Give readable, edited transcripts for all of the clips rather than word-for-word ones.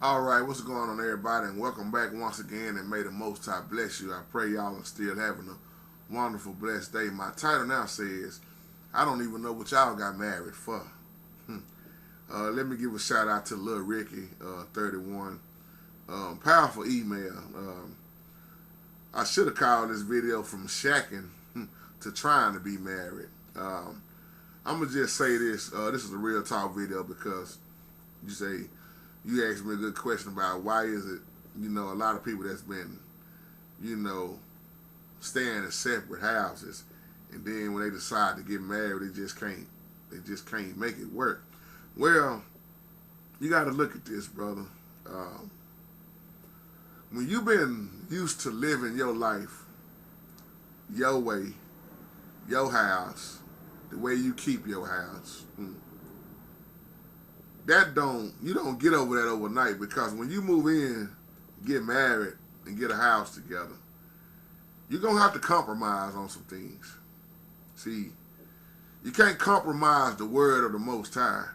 All right, what's going on, everybody, and welcome back once again. And may the Most High bless you. I pray y'all are still having a wonderful, blessed day. My title now says, "I don't even know what y'all got married for." Let me give a shout out to Lil Ricky, 31. Powerful email. I should have called this video from shacking to trying to be married. I'm gonna just say this. This is a real talk video because you say you asked me a good question about why is it, a lot of people that's been, staying in separate houses, and then when they decide to get married, they just can't make it work. Well, you got to look at this, brother. When you've been used to living your life, your way, your house, the way you keep your house. You don't get over that overnight, because when you move in, get married, and get a house together, you're going to have to compromise on some things. See, you can't compromise the word of the Most High,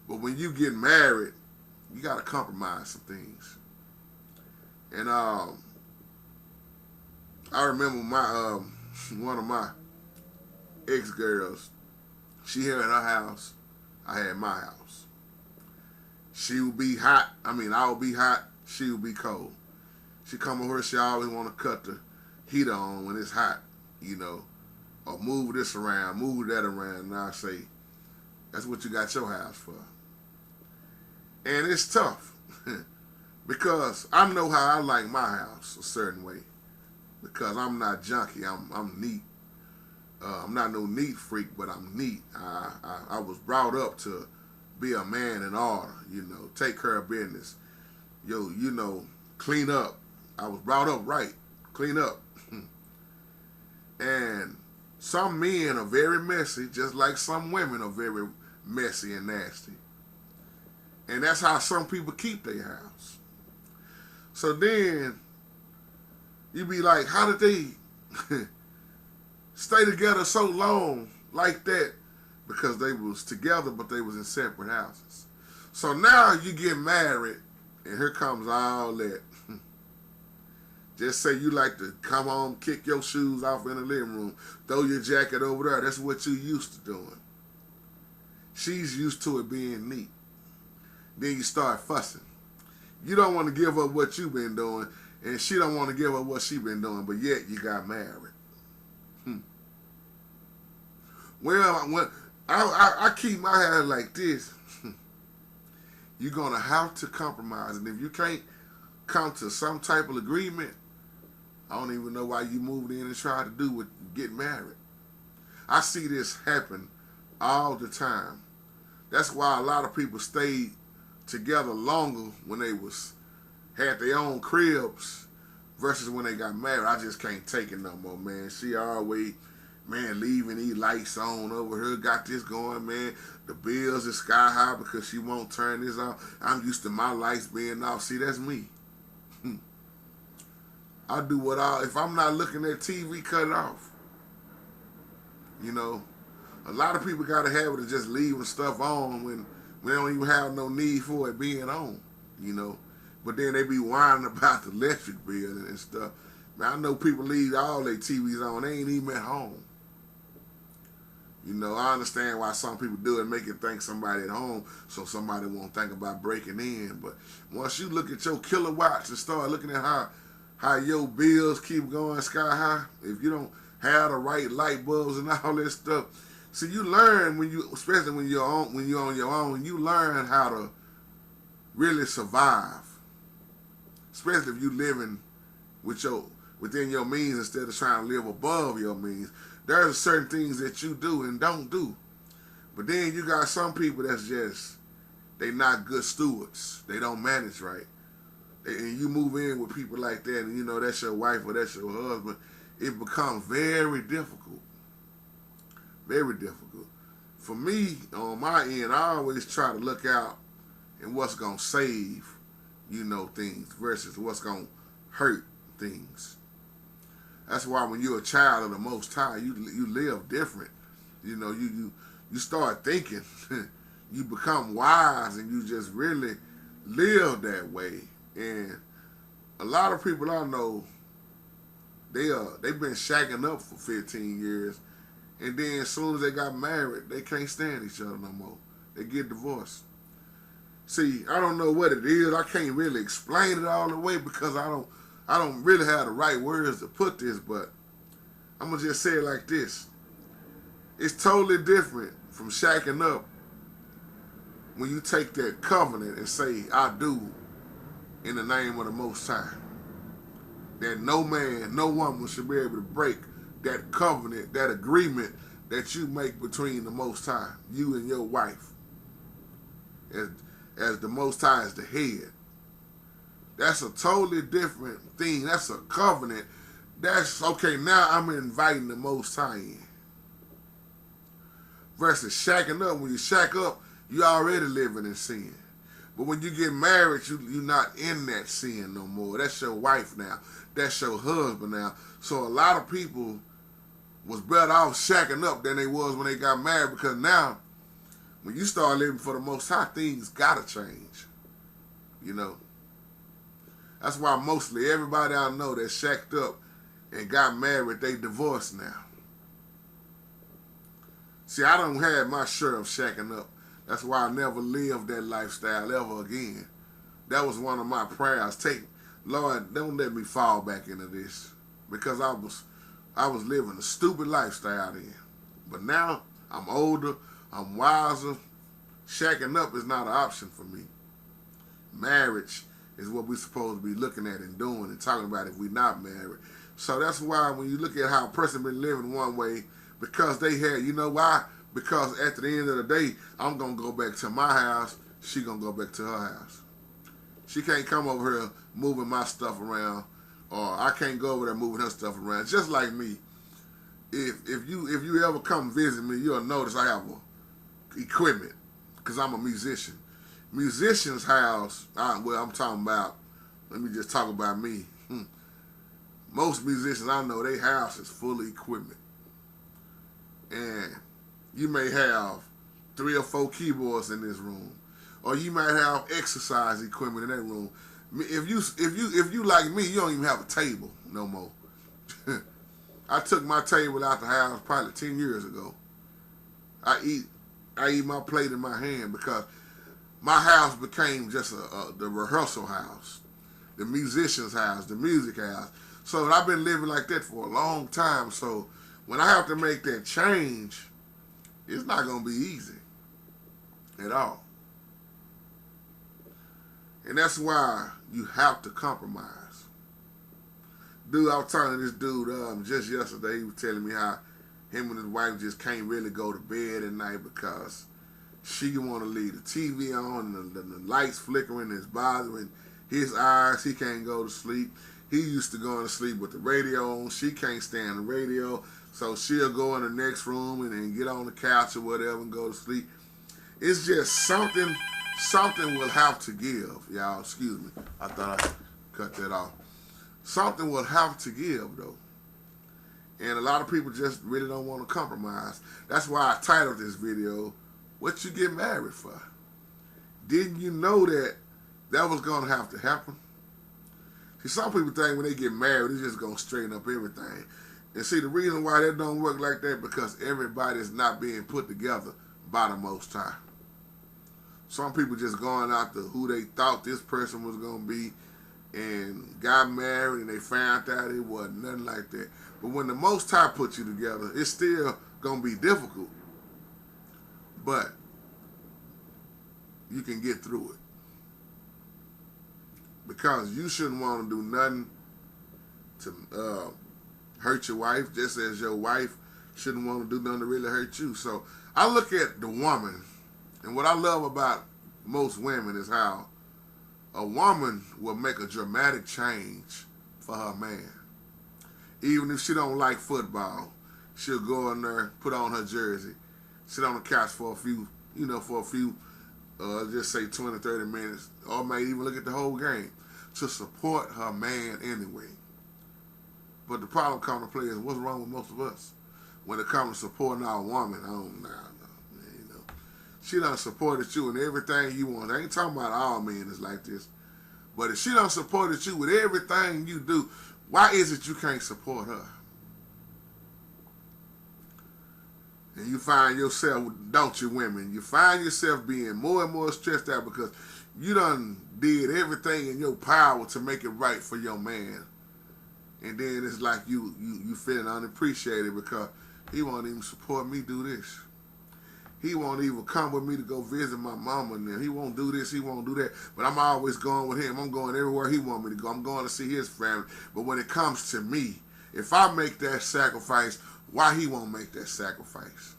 but when you get married, you got to compromise some things. And I remember my one of my ex-girls, she had her house, I had my house. She would be hot. I would be hot. She would be cold. She come over here, she always want to cut the heater on when it's hot, or move this around, move that around. And I say, that's what you got your house for. And it's tough because I know how I like my house a certain way, because I'm not junky. I'm neat. I'm not no neat freak, but I'm neat. I was brought up to be a man in order, take care of business. Clean up. I was brought up right. Clean up. And some men are very messy, just like some women are very messy and nasty. And that's how some people keep their house. So then, you be like, how did they stay together so long like that? Because they was together, but they was in separate houses. So now you get married, and here comes all that. Just say you like to come home, kick your shoes off in the living room, throw your jacket over there. That's what you used to doing. She's used to it being neat. Then you start fussing. You don't want to give up what you've been doing, and she don't want to give up what she been doing, but yet you got married. Well, I keep my hair like this. You're going to have to compromise. And if you can't come to some type of agreement, I don't even know why you moved in and tried to do what get married. I see this happen all the time. That's why a lot of people stayed together longer when they had their own cribs versus when they got married. I just can't take it no more, man. She always, man, leaving these lights on over here, got this going, man. The bills is sky high because she won't turn this off. I'm used to my lights being off. See, that's me. I do if I'm not looking at TV, cut it off. A lot of people got a habit of just leaving stuff on when they don't even have no need for it being on, But then they be whining about the electric bill and stuff. Man, I know people leave all their TVs on. They ain't even at home. I understand why some people do it, make it think somebody at home so somebody won't think about breaking in. But once you look at your kilowatts and start looking at how your bills keep going sky high, if you don't have the right light bulbs and all that stuff, see, you learn especially when you're on your own, you learn how to really survive. Especially if you living within your means instead of trying to live above your means. There are certain things that you do and don't do. But then you got some people they not good stewards. They don't manage right. And you move in with people like that, and that's your wife or that's your husband, it becomes very difficult. Very difficult. For me, on my end, I always try to look out and what's going to save, things versus what's going to hurt things. That's why when you're a child of the Most High, you live different. You start thinking. You become wise, and you just really live that way. And a lot of people I know, they've been shacking up for 15 years, and then as soon as they got married, they can't stand each other no more. They get divorced. See, I don't know what it is. I can't really explain it all the way because I don't really have the right words to put this, but I'm gonna just say it like this. It's totally different from shacking up when you take that covenant and say, I do, in the name of the Most High. That no man, no woman should be able to break that covenant, that agreement that you make between the Most High, you and your wife. As the Most High is the head. That's a totally different thing. That's a covenant. That's, okay, now I'm inviting the Most High in. Versus shacking up. When you shack up, you already living in sin. But when you get married, you're not in that sin no more. That's your wife now. That's your husband now. So a lot of people was better off shacking up than they was when they got married, because now, when you start living for the Most High, things gotta change. You know. That's why mostly everybody I know that shacked up and got married, they divorced now. See, I don't have my share of shacking up. That's why I never lived that lifestyle ever again. That was one of my prayers. Lord, don't let me fall back into this, because I was living a stupid lifestyle then. But now I'm older, I'm wiser. Shacking up is not an option for me. Marriage is what we're supposed to be looking at and doing and talking about if we're not married. So that's why when you look at how a person been living one way, because they had, you know why? Because at the end of the day, I'm going to go back to my house, she going to go back to her house. She can't come over here moving my stuff around, or I can't go over there moving her stuff around. Just like me. If you ever come visit me, you'll notice I have equipment, because I'm a musician. Musician's house, I'm talking about, let me just talk about me. Most musicians I know, their house is full of equipment. And you may have 3 or 4 keyboards in this room, or you might have exercise equipment in that room. If you like me, you don't even have a table no more. I took my table out the house probably 10 years ago. I eat my plate in my hand, because my house became just the rehearsal house, the musician's house, the music house. So I've been living like that for a long time. So when I have to make that change, it's not going to be easy at all. And that's why you have to compromise. Dude, I was talking to this dude just yesterday. He was telling me how him and his wife just can't really go to bed at night because she want to leave the TV on and the lights flickering is bothering his eyes. He can't go to sleep. He used to go to sleep with the radio on. She can't stand the radio, so she'll go in the next room and then get on the couch or whatever and go to sleep. It's just something will have to give, y'all. Excuse me. I thought I cut that off. Something will have to give, though. And a lot of people just really don't want to compromise. That's why I titled this video, What You Get Married For? Didn't you know that was going to have to happen? See, some people think when they get married, it's just going to straighten up everything. And see, the reason why that don't work like that, because everybody's not being put together by the Most High. Some people just going after who they thought this person was going to be and got married and they found out it wasn't nothing like that. But when the Most High put you together, it's still going to be difficult. But you can get through it. Because you shouldn't want to do nothing to hurt your wife, just as your wife shouldn't want to do nothing to really hurt you. So I look at the woman, and what I love about most women is how a woman will make a dramatic change for her man. Even if she don't like football, she'll go in there, put on her jersey, sit on the couch for a few, just say 20, 30 minutes, or may even look at the whole game to support her man anyway. But the problem comes to play is, what's wrong with most of us when it comes to supporting our woman? she done supported you in everything you want. I ain't talking about all men is like this. But if she done supported you with everything you do, why is it you can't support her? And you find yourself, don't you, women? You find yourself being more and more stressed out because you done did everything in your power to make it right for your man. And then it's like you feeling unappreciated because he won't even support me do this. He won't even come with me to go visit my mama and them. He won't do this, he won't do that. But I'm always going with him. I'm going everywhere he want me to go. I'm going to see his family. But when it comes to me, if I make that sacrifice, why he won't make that sacrifice?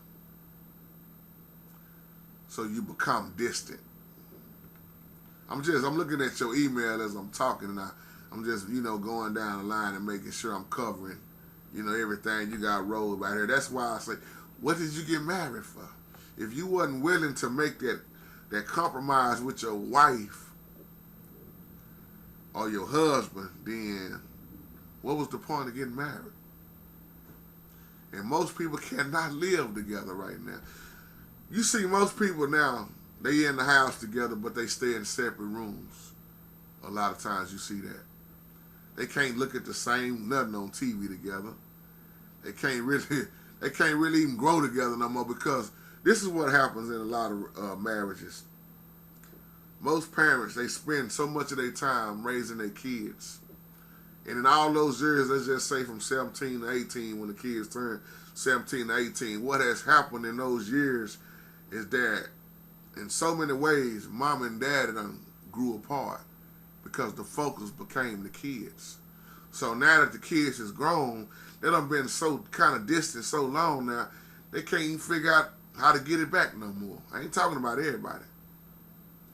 So you become distant. I'm looking at your email as I'm talking, and I'm just, going down the line and making sure I'm covering, everything you got rolled right here. That's why I say, what did you get married for? If you wasn't willing to make that compromise with your wife or your husband, then what was the point of getting married? And most people cannot live together right now. You see most people now, they in the house together, but they stay in separate rooms. A lot of times you see that. They can't look at the same nothing on TV together. They can't really even grow together no more, because this is what happens in a lot of marriages. Most parents, they spend so much of their time raising their kids. And in all those years, let's just say from 17 to 18, when the kids turn 17 to 18, what has happened in those years is that in so many ways, mom and dad done grew apart because the focus became the kids. So now that the kids is grown, they done been so kind of distant so long now, they can't even figure out how to get it back no more. I ain't talking about everybody,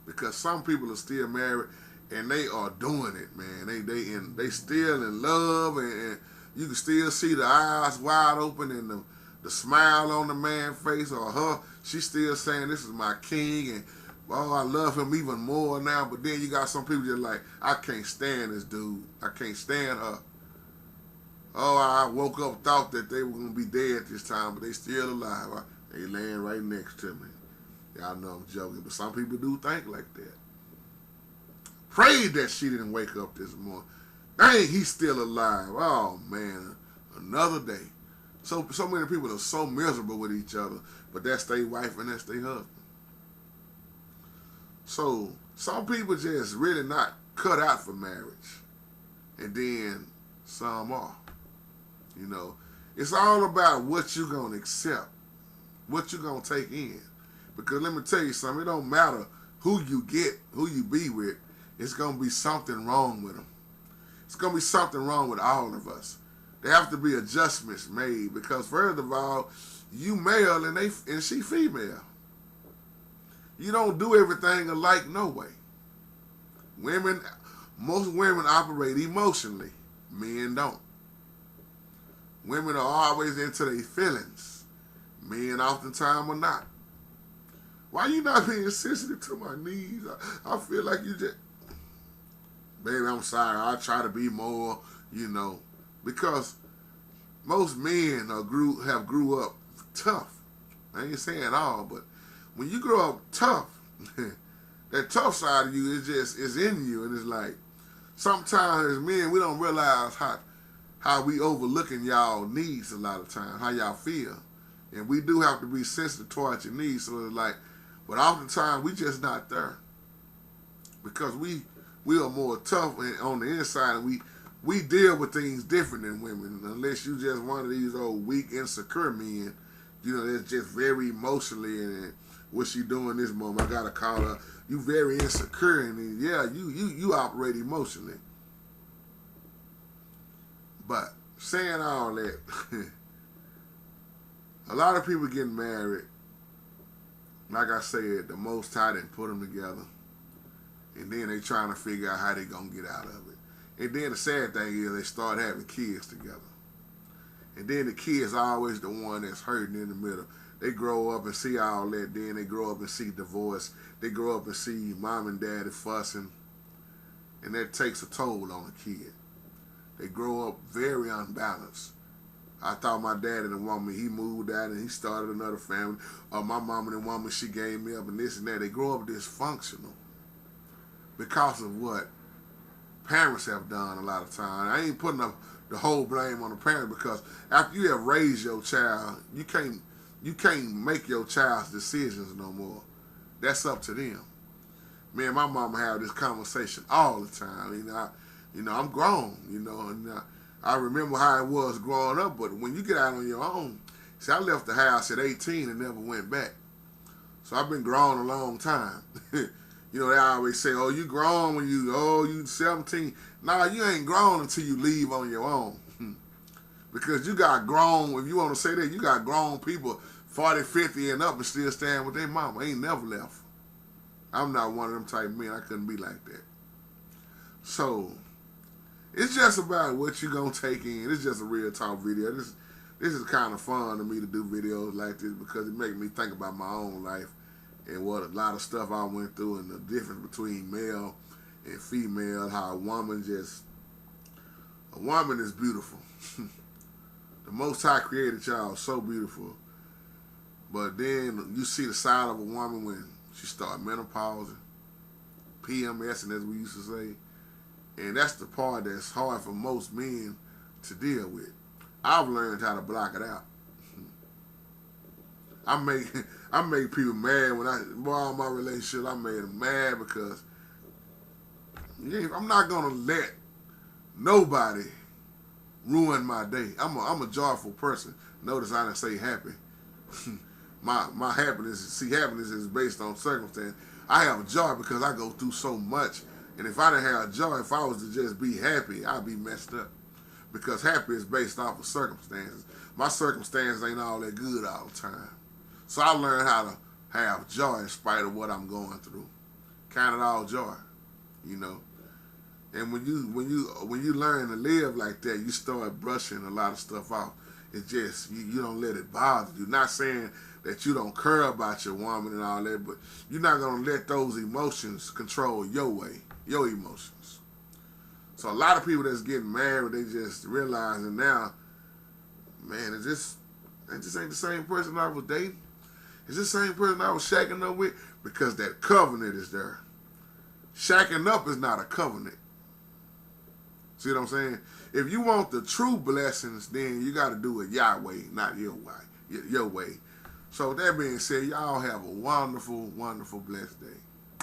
because some people are still married and they are doing it, man. They still in love, and you can still see the eyes wide open and the smile on the man's face, or her. She's still saying, "This is my king," and oh, I love him even more now. But then you got some people just like, I can't stand this dude. I can't stand her. Oh, I woke up, thought that they were gonna be dead this time, but they still alive. They laying right next to me. Y'all know I'm joking, but some people do think like that. Prayed that she didn't wake up this morning. Dang, he's still alive. Oh man, another day. So many people are so miserable with each other, but that's their wife and that's their husband. So some people just really not cut out for marriage, and then some are. It's all about what you're gonna accept, what you're gonna take in. Because let me tell you something, it don't matter who you get, who you be with, it's gonna be something wrong with them. It's gonna be something wrong with all of us. There have to be adjustments made, because first of all, you male and she female. You don't do everything alike, no way. Most women operate emotionally. Men don't. Women are always into their feelings. Men oftentimes are not. Why you not being sensitive to my needs? I feel like you just... Baby, I'm sorry. I try to be more, because most men grew up tough. I ain't saying all, but when you grow up tough, that tough side of you is in you, and it's like sometimes as men we don't realize how we overlooking y'all needs a lot of times, how y'all feel, and we do have to be sensitive towards your needs. So it's like, but oftentimes we just not there, because we are more tough on the inside, and we deal with things different than women. Unless you just one of these old weak, insecure men, that's just very emotionally, and what she doing this moment, I gotta call her. You very insecure, and yeah, you operate emotionally. But saying all that, a lot of people getting married, like I said, the Most High didn't put them together, and then they trying to figure out how they gonna get out of it. And then the sad thing is they start having kids together, and then the kids are always the one that's hurting in the middle. They grow up and see all that, then they grow up and see divorce. They grow up and see mom and daddy fussing, and that takes a toll on the kid. They grow up very unbalanced. I thought my dad and the woman, he moved out and he started another family. Or my mom and the woman, she gave me up and this and that. They grow up dysfunctional because of what parents have done a lot of times. I ain't putting up the whole blame on the parents, because after you have raised your child, you can't make your child's decisions no more. That's up to them. Me and my mama have this conversation all the time. I'm grown. And I remember how it was growing up, but when you get out on your own, see, I left the house at 18 and never went back. So I've been grown a long time. They always say, oh, you grown when you 17. Nah, you ain't grown until you leave on your own. Because you got grown, if you want to say that, you got grown people 40, 50 and up and still staying with their mama. Ain't never left. I'm not one of them type of men. I couldn't be like that. So it's just about what you gonna take in. It's just a real talk video. This is kind of fun to me to do videos like this, because it makes me think about my own life and what a lot of stuff I went through, and the difference between male and female. How a woman is beautiful. The Most High created y'all so beautiful, but then you see the side of a woman when she start menopausing, PMS, and as we used to say. And that's the part that's hard for most men to deal with. I've learned how to block it out. I make people mad when all my relationships, I made them mad because I'm not gonna let nobody ruin my day. I'm a joyful person. Notice I didn't say happy. my happiness is based on circumstance. I have joy because I go through so much. And if I didn't have joy, if I was to just be happy, I'd be messed up. Because happy is based off of circumstances. My circumstances ain't all that good all the time. So I learned how to have joy in spite of what I'm going through. Count it all joy, And when you learn to live like that, you start brushing a lot of stuff off. It's just, you don't let it bother you. Not saying that you don't care about your woman and all that, but you're not going to let those emotions control your way. Your emotions. So a lot of people that's getting married, they just realizing now, man, it just ain't the same person I was dating. It's the same person I was shacking up with, because that covenant is there. Shacking up is not a covenant. See what I'm saying? If you want the true blessings, then you got to do it Yahweh, not your way. So with that being said, y'all have a wonderful, wonderful, blessed day.